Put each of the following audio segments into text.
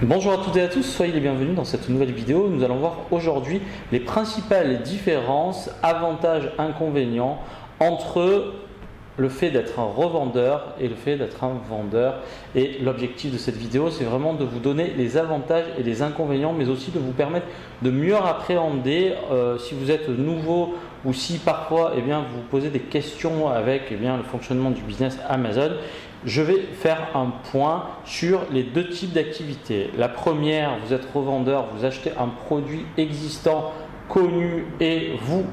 Bonjour à toutes et à tous, soyez les bienvenus dans cette nouvelle vidéo. Nous allons voir aujourd'hui les principales différences, avantages, inconvénients entre le fait d'être un revendeur et le fait d'être un vendeur. Et l'objectif de cette vidéo, c'est vraiment de vous donner les avantages et les inconvénients, mais aussi de vous permettre de mieux appréhender si vous êtes nouveau ou si parfois vous vous posez des questions avec le fonctionnement du business Amazon. Je vais faire un point sur les deux types d'activités. La première, vous êtes revendeur, vous achetez un produit existant, connu et vous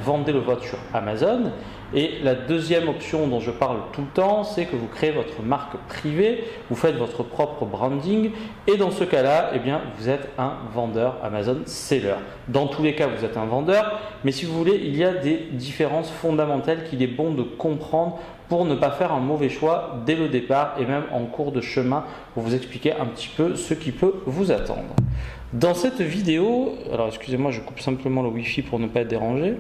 vendez le vôtre sur Amazon. Et la deuxième option dont je parle tout le temps, c'est que vous créez votre marque privée, vous faites votre propre branding et dans ce cas-là, vous êtes un vendeur Amazon seller. Dans tous les cas, vous êtes un vendeur, mais si vous voulez, il y a des différences fondamentales qu'il est bon de comprendre pour ne pas faire un mauvais choix dès le départ et même en cours de chemin pour vous expliquer un petit peu ce qui peut vous attendre. Dans cette vidéo, alors excusez-moi, je coupe simplement le Wi-Fi pour ne pas être dérangé.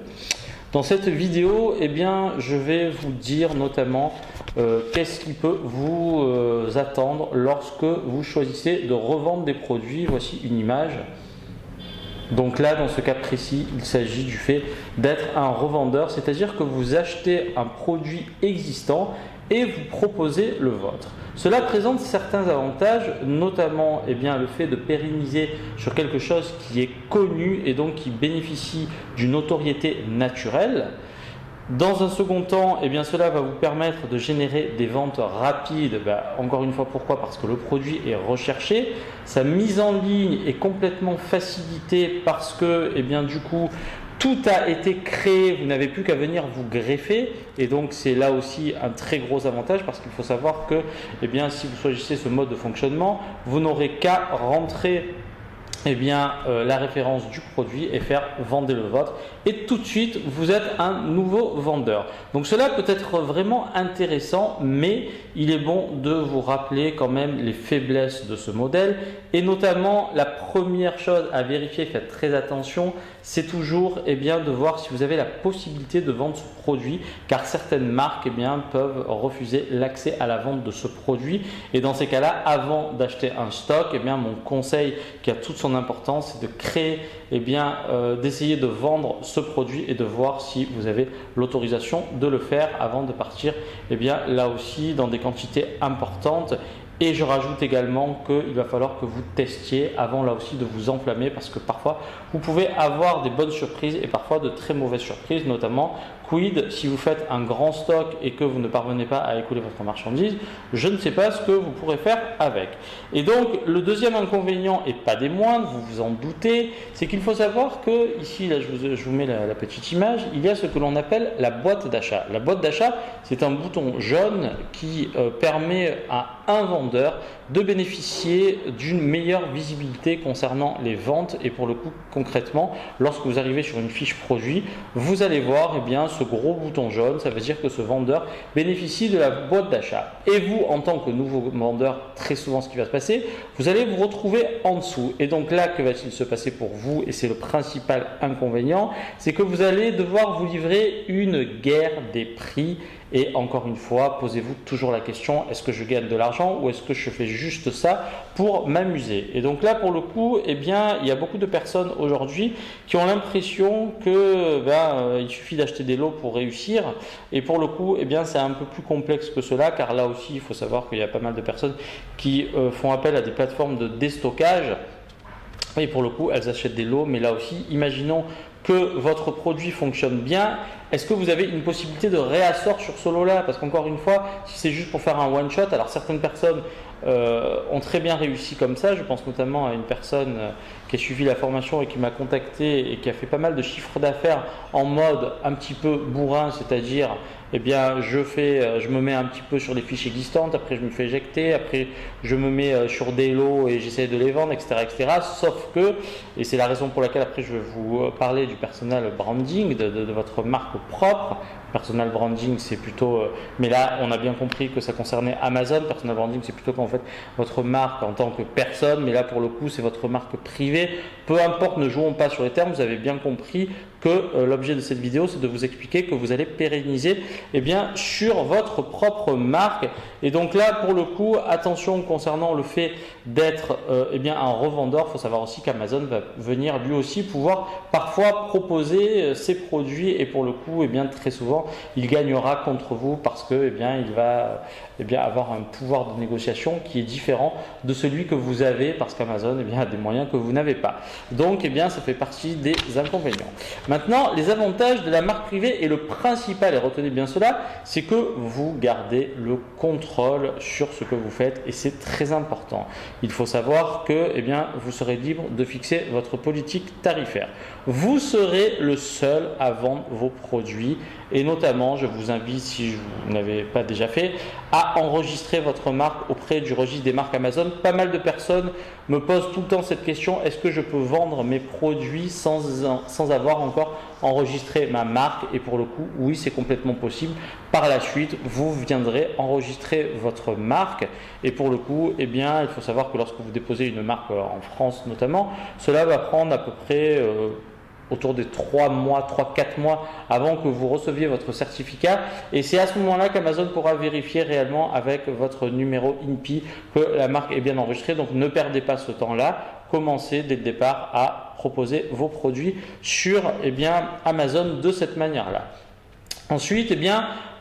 Dans cette vidéo, je vais vous dire notamment qu'est-ce qui peut vous attendre lorsque vous choisissez de revendre des produits. Voici une image. Donc là, dans ce cas précis, il s'agit du fait d'être un revendeur, c'est-à-dire que vous achetez un produit existant et vous proposez le vôtre. Cela présente certains avantages, notamment le fait de pérenniser sur quelque chose qui est connu et donc qui bénéficie d'une notoriété naturelle. Dans un second temps, cela va vous permettre de générer des ventes rapides. Encore une fois, pourquoi? Parce que le produit est recherché. Sa mise en ligne est complètement facilitée parce que du coup, tout a été créé, vous n'avez plus qu'à venir vous greffer et donc c'est là aussi un très gros avantage parce qu'il faut savoir que si vous choisissez ce mode de fonctionnement, vous n'aurez qu'à rentrer la référence du produit et faire vendre le vôtre et tout de suite vous êtes un nouveau vendeur. Donc cela peut être vraiment intéressant, mais il est bon de vous rappeler quand même les faiblesses de ce modèle et notamment la première chose à vérifier, faites très attention, c'est toujours de voir si vous avez la possibilité de vendre ce produit car certaines marques peuvent refuser l'accès à la vente de ce produit et dans ces cas-là, avant d'acheter un stock, mon conseil qui a toute son importance, c'est de créer, d'essayer de vendre ce produit et de voir si vous avez l'autorisation de le faire avant de partir, là aussi dans des quantités importantes. Et je rajoute également qu'il va falloir que vous testiez avant là aussi de vous enflammer parce que parfois vous pouvez avoir des bonnes surprises et parfois de très mauvaises surprises, notamment quid si vous faites un grand stock et que vous ne parvenez pas à écouler votre marchandise, je ne sais pas ce que vous pourrez faire avec. Et donc le deuxième inconvénient et pas des moindres, vous vous en doutez, c'est qu'il faut savoir que ici là je vous mets la petite image, il y a ce que l'on appelle la boîte d'achat. La boîte d'achat, c'est un bouton jaune qui permet à un vendeur de bénéficier d'une meilleure visibilité concernant les ventes et pour le coup concrètement lorsque vous arrivez sur une fiche produit, vous allez voir ce gros bouton jaune, ça veut dire que ce vendeur bénéficie de la boîte d'achat et vous en tant que nouveau vendeur, très souvent ce qui va se passer, vous allez vous retrouver en dessous et donc là que va-t-il se passer pour vous et c'est le principal inconvénient, c'est que vous allez devoir vous livrer une guerre des prix. Et encore une fois, posez-vous toujours la question, est-ce que je gagne de l'argent ou est-ce que je fais juste ça pour m'amuser? Et donc là, pour le coup, il y a beaucoup de personnes aujourd'hui qui ont l'impression que il suffit d'acheter des lots pour réussir. Et pour le coup, c'est un peu plus complexe que cela, car là aussi, il faut savoir qu'il y a pas mal de personnes qui font appel à des plateformes de déstockage. Et pour le coup, elles achètent des lots, mais là aussi, imaginons que votre produit fonctionne bien, est-ce que vous avez une possibilité de réassort sur ce lot-là? Parce qu'encore une fois, si c'est juste pour faire un one-shot, alors certaines personnes ont très bien réussi comme ça. Je pense notamment à une personne qui a suivi la formation et qui m'a contacté et qui a fait pas mal de chiffres d'affaires en mode un petit peu bourrin, c'est-à-dire je me mets un petit peu sur les fiches existantes, après je me fais éjecter, après je me mets sur des lots et j'essaie de les vendre, etc., etc. Sauf que, et c'est la raison pour laquelle après je vais vous parler du personal branding, de votre marque propre, Personal branding, c'est plutôt, mais là on a bien compris que ça concernait Amazon. Personal branding, c'est plutôt quand vous faites votre marque en tant que personne, mais là pour le coup c'est votre marque privée. Peu importe, ne jouons pas sur les termes, vous avez bien compris que l'objet de cette vidéo c'est de vous expliquer que vous allez pérenniser sur votre propre marque. Et donc là pour le coup, attention concernant le fait d'être un revendeur, il faut savoir aussi qu'Amazon va venir lui aussi pouvoir parfois proposer ses produits, et pour le coup très souvent il gagnera contre vous parce que il va avoir un pouvoir de négociation qui est différent de celui que vous avez, parce qu'Amazon a des moyens que vous n'avez pas. Donc ça fait partie des inconvénients. Maintenant, les avantages de la marque privée, et le principal, et retenez bien cela, c'est que vous gardez le contrôle sur ce que vous faites, et c'est très important. Il faut savoir que vous serez libre de fixer votre politique tarifaire. Vous serez le seul à vendre vos produits, et notamment, je vous invite, si vous n'avez pas déjà fait, à enregistrer votre marque auprès du registre des marques Amazon. Pas mal de personnes me posent tout le temps cette question: est-ce que je peux vendre mes produits sans avoir encore enregistré ma marque? Et pour le coup, oui, c'est complètement possible. Par la suite, vous viendrez enregistrer votre marque, et pour le coup, il faut savoir que lorsque vous déposez une marque en France notamment, cela va prendre à peu près autour des 3 mois, 3-4 mois avant que vous receviez votre certificat, et c'est à ce moment-là qu'Amazon pourra vérifier réellement avec votre numéro INPI que la marque est bien enregistrée. Donc ne perdez pas ce temps-là, commencez dès le départ à proposer vos produits sur Amazon de cette manière-là. Ensuite,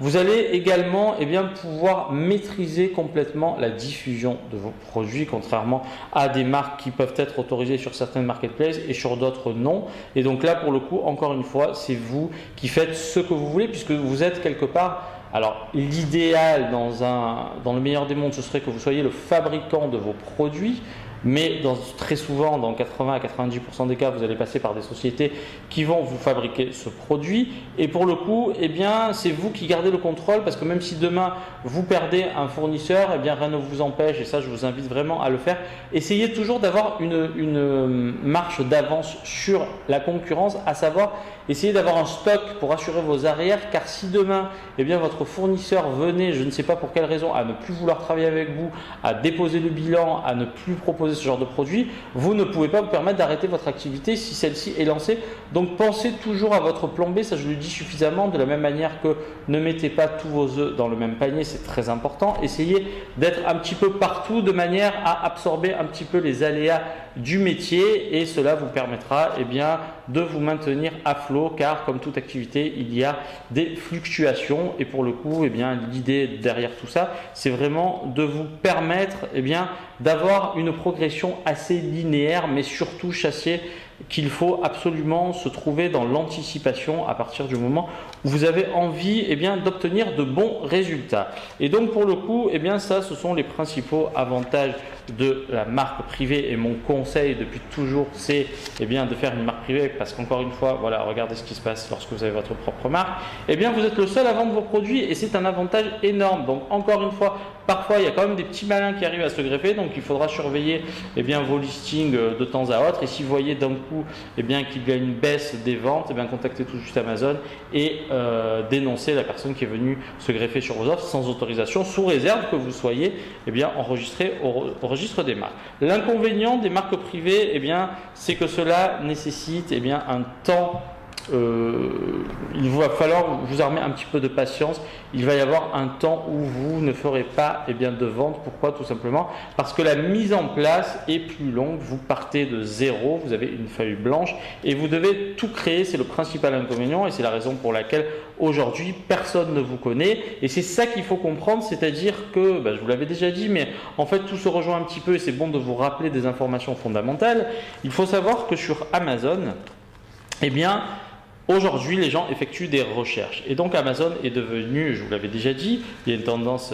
vous allez également pouvoir maîtriser complètement la diffusion de vos produits, contrairement à des marques qui peuvent être autorisées sur certaines marketplaces et sur d'autres non. Et donc là, pour le coup, encore une fois, c'est vous qui faites ce que vous voulez, puisque vous êtes quelque part. Alors, l'idéal dans le meilleur des mondes, ce serait que vous soyez le fabricant de vos produits. Mais très souvent, dans 80 à 90% des cas, vous allez passer par des sociétés qui vont vous fabriquer ce produit. Et pour le coup, c'est vous qui gardez le contrôle, parce que même si demain vous perdez un fournisseur, rien ne vous empêche, et ça je vous invite vraiment à le faire. Essayez toujours d'avoir une marche d'avance sur la concurrence, à savoir essayez d'avoir un stock pour assurer vos arrières, car si demain votre fournisseur venait, je ne sais pas pour quelle raison, à ne plus vouloir travailler avec vous, à déposer le bilan, à ne plus proposer ce genre de produit, vous ne pouvez pas vous permettre d'arrêter votre activité si celle-ci est lancée. Donc pensez toujours à votre plan B, ça je le dis suffisamment, de la même manière que ne mettez pas tous vos œufs dans le même panier, c'est très important. Essayez d'être un petit peu partout de manière à absorber un petit peu les aléas du métier, et cela vous permettra de vous maintenir à flot, car comme toute activité, il y a des fluctuations, et pour le coup, l'idée derrière tout ça, c'est vraiment de vous permettre d'avoir une progression assez linéaire, mais surtout sachez qu'il faut absolument se trouver dans l'anticipation à partir du moment où vous avez envie d'obtenir de bons résultats. Et donc pour le coup, ça, ce sont les principaux avantages de la marque privée, et mon conseil depuis toujours, c'est de faire une marque privée, parce qu'encore une fois, voilà, regardez ce qui se passe lorsque vous avez votre propre marque. Vous êtes le seul à vendre vos produits, et c'est un avantage énorme. Donc encore une fois, parfois il y a quand même des petits malins qui arrivent à se greffer, donc il faudra surveiller vos listings de temps à autre, et si vous voyez d'un coup qu'il y a une baisse des ventes, contactez tout de suite Amazon et dénoncez la personne qui est venue se greffer sur vos offres sans autorisation, sous réserve que vous soyez enregistré au registre des marques. L'inconvénient des marques privées, c'est que cela nécessite un temps. Il va falloir vous armer un petit peu de patience. Il va y avoir un temps où vous ne ferez pas de vente. Pourquoi? Tout simplement parce que la mise en place est plus longue. Vous partez de zéro, vous avez une feuille blanche et vous devez tout créer. C'est le principal inconvénient, et c'est la raison pour laquelle aujourd'hui personne ne vous connaît. Et c'est ça qu'il faut comprendre, c'est-à-dire que, je vous l'avais déjà dit, mais en fait tout se rejoint un petit peu, et c'est bon de vous rappeler des informations fondamentales. Il faut savoir que sur Amazon, aujourd'hui, les gens effectuent des recherches, et donc Amazon est devenu, je vous l'avais déjà dit, il y a une tendance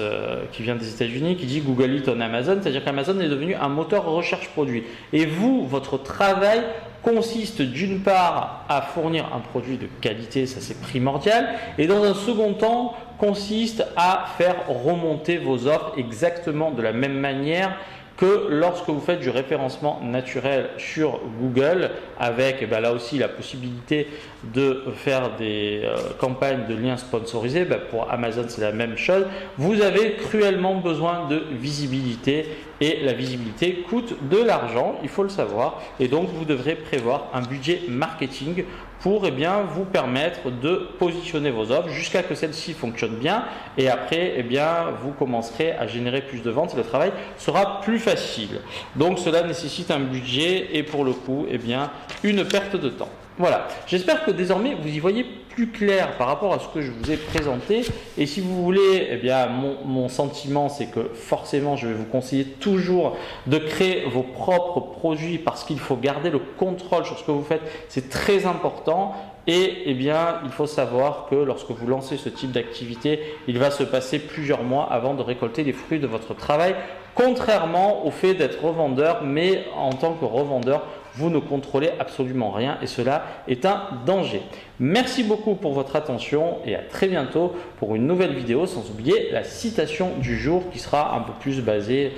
qui vient des États-Unis qui dit Google It on Amazon, c'est-à-dire qu'Amazon est devenu un moteur recherche produit. Et vous, votre travail consiste d'une part à fournir un produit de qualité, ça c'est primordial, et dans un second temps consiste à faire remonter vos offres exactement de la même manière que lorsque vous faites du référencement naturel sur Google, avec là aussi la possibilité de faire des campagnes de liens sponsorisés, pour Amazon c'est la même chose, vous avez cruellement besoin de visibilité et la visibilité coûte de l'argent, il faut le savoir, et donc vous devrez prévoir un budget marketing pour vous permettre de positionner vos offres jusqu'à que celles-ci fonctionnent bien, et après vous commencerez à générer plus de ventes et le travail sera plus facile. Donc cela nécessite un budget et pour le coup une perte de temps. Voilà, j'espère que désormais vous y voyez plus clair par rapport à ce que je vous ai présenté, et si vous voulez, mon sentiment c'est que forcément je vais vous conseiller toujours de créer vos propres produits parce qu'il faut garder le contrôle sur ce que vous faites, c'est très important. Et il faut savoir que lorsque vous lancez ce type d'activité, il va se passer plusieurs mois avant de récolter les fruits de votre travail, contrairement au fait d'être revendeur, mais en tant que revendeur, vous ne contrôlez absolument rien et cela est un danger. Merci beaucoup pour votre attention et à très bientôt pour une nouvelle vidéo, sans oublier la citation du jour qui sera un peu plus basée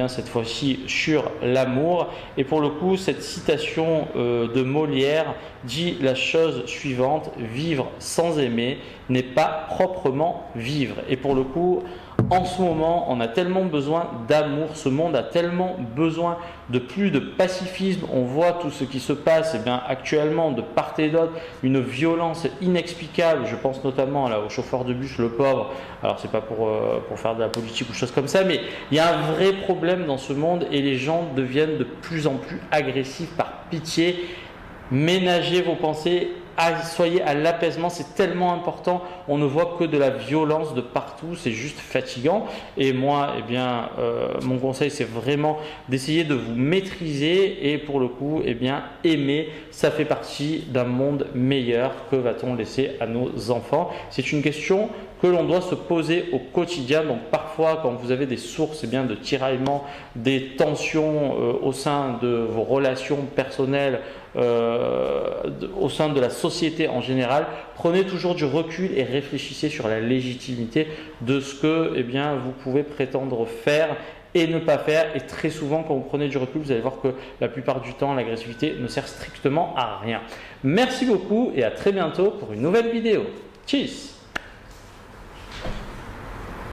cette fois-ci sur l'amour. Et pour le coup, cette citation de Molière dit la chose suivante: vivre sans aimer n'est pas proprement vivre. Et pour le coup, en ce moment, on a tellement besoin d'amour, ce monde a tellement besoin de plus de pacifisme. On voit tout ce qui se passe actuellement de part et d'autre, une violence inexplicable. Je pense notamment au chauffeur de bus, le pauvre. Alors c'est pas pour faire de la politique ou chose comme ça, mais il y a un vrai problème dans ce monde et les gens deviennent de plus en plus agressifs. Par pitié, ménagez vos pensées. Soyez à l'apaisement, c'est tellement important. On ne voit que de la violence de partout, c'est juste fatigant. Et moi, mon conseil, c'est vraiment d'essayer de vous maîtriser et pour le coup, aimer, ça fait partie d'un monde meilleur. Que va-t-on laisser à nos enfants? C'est une question que l'on doit se poser au quotidien. Donc parfois, quand vous avez des sources de tiraillement, des tensions au sein de vos relations personnelles, au sein de la société en général, prenez toujours du recul et réfléchissez sur la légitimité de ce que vous pouvez prétendre faire et ne pas faire. Et très souvent, quand vous prenez du recul, vous allez voir que la plupart du temps, l'agressivité ne sert strictement à rien. Merci beaucoup et à très bientôt pour une nouvelle vidéo. Tchuss!